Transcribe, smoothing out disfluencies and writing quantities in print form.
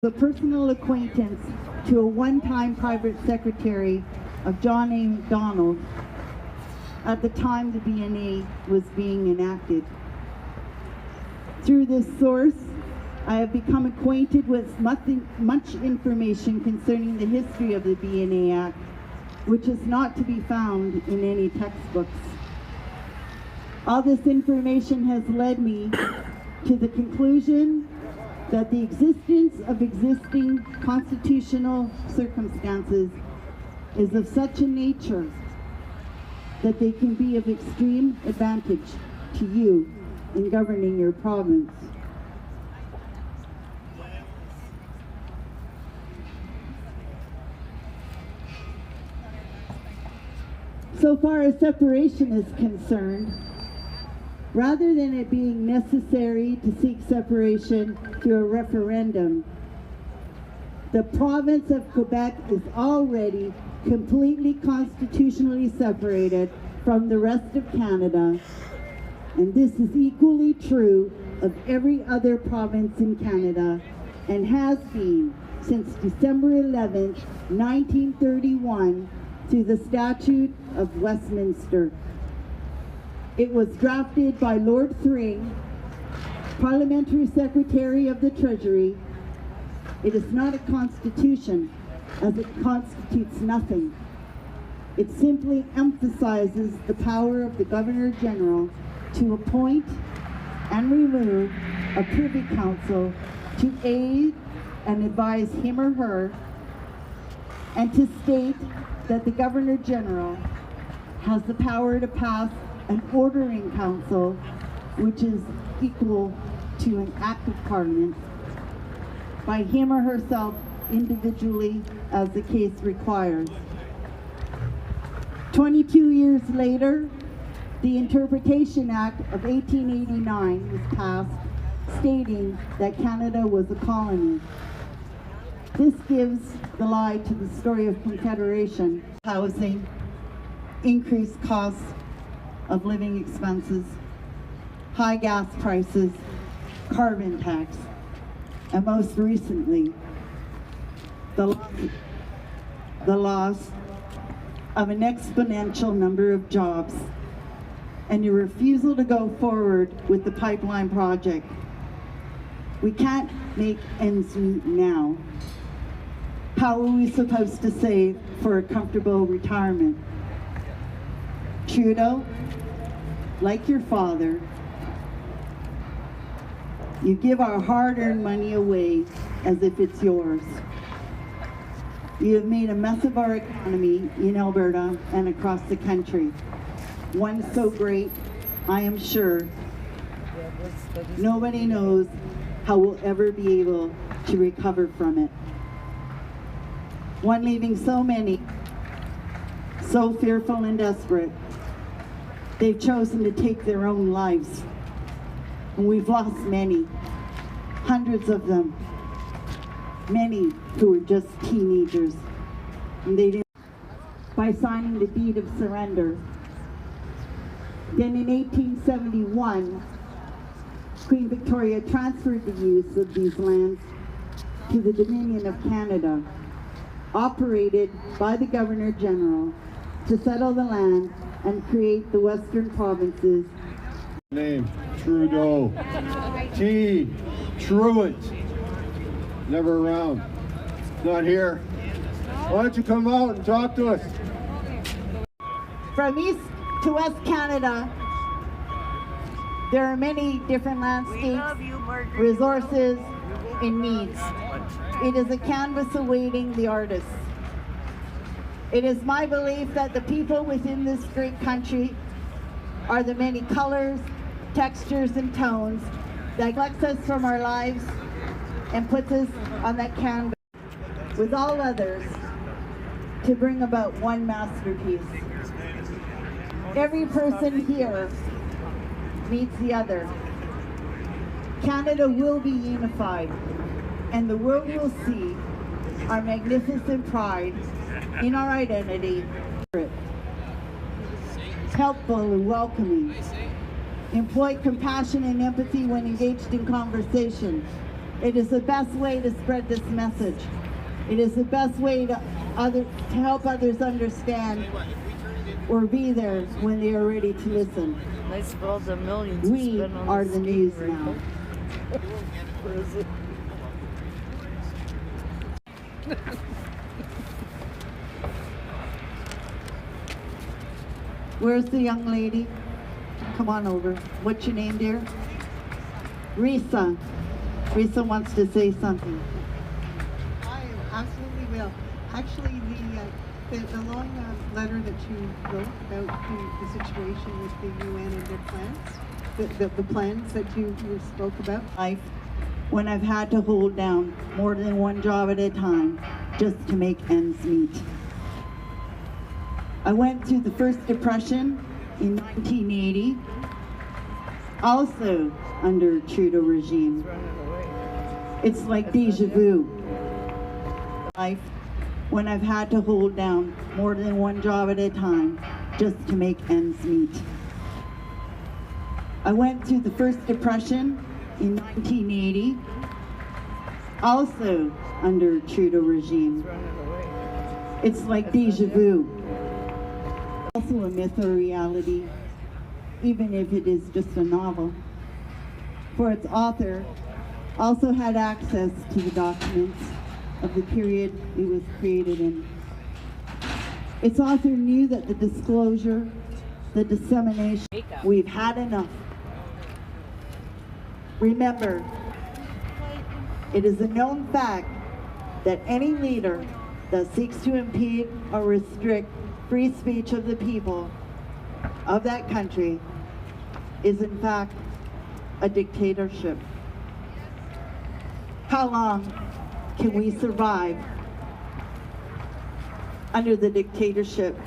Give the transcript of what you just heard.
The personal acquaintance to a one-time private secretary of John A. MacDonald at the time the BNA was being enacted. Through this source, I have become acquainted with much information concerning the history of the BNA Act, which is not to be found in any textbooks. All this information has led me to the conclusion that the existence of existing constitutional circumstances is of such a nature that they can be of extreme advantage to you in governing your province. So far as separation is concerned, rather than it being necessary to seek separation through a referendum, the province of Quebec is already completely constitutionally separated from the rest of Canada, and this is equally true of every other province in Canada, and has been since December 11, 1931, through the Statute of Westminster. It was drafted by Lord Thring, Parliamentary Secretary of the Treasury. It is not a constitution, as it constitutes nothing. It simply emphasizes the power of the Governor General to appoint and remove a Privy Council to aid and advise him or her, and to state that the Governor General has the power to pass an ordering council, which is equal to an act of parliament, by him or herself individually as the case requires. 22 years later, the Interpretation Act of 1889 was passed, stating that Canada was a colony. This gives the lie to the story of Confederation, housing, increased costs of living expenses, high gas prices, carbon tax, and most recently, the loss of an exponential number of jobs and your refusal to go forward with the pipeline project. We can't make ends meet now. How are we supposed to save for a comfortable retirement? Trudeau, like your father, you give our hard-earned money away as if it's yours. You have made a mess of our economy in Alberta and across the country. One so great, I am sure, nobody knows how we'll ever be able to recover from it. One leaving so many, so fearful and desperate, they've chosen to take their own lives. And we've lost many, hundreds of them, many who were just teenagers. And they didn't, by signing the deed of surrender. Then in 1871, Queen Victoria transferred the use of these lands to the Dominion of Canada, operated by the Governor General to settle the land and create the Western provinces. Name, Trudeau. T. Truitt. Never around. Not here. Why don't you come out and talk to us? From east to west Canada, there are many different landscapes, resources, and needs. It is a canvas awaiting the artist. It is my belief that the people within this great country are the many colors, textures, and tones that collects us from our lives and puts us on that canvas with all others to bring about one masterpiece. Every person here meets the other. Canada will be unified, and the world will see our magnificent pride in our identity. Helpful and welcoming. Employ compassion and empathy when engaged in conversation. It is the best way to spread this message. It is the best way to help others understand or be there when they are ready to listen. Nice for all the millions We spent on are this the news game, now. Where is it? Where's the young lady? Come on over. What's your name, dear? Risa. Risa wants to say something. I absolutely will. Actually, the long letter that you wrote about the situation with the UN and their plans, the plans that you spoke about. Life when I've had to hold down more than one job at a time just to make ends meet. I went through the first depression in 1980, also under Trudeau regime. It's like deja vu. Life when I've had to hold down more than one job at a time just to make ends meet. I went through the first depression in 1980, also under Trudeau regime. It's like deja vu. Also a myth or reality, even if it is just a novel. For its author also had access to the documents of the period it was created in. Its author knew that the disclosure, the dissemination, we've had enough. Remember, it is a known fact that any leader that seeks to impede or restrict free speech of the people of that country is in fact a dictatorship. How long can we survive under the dictatorship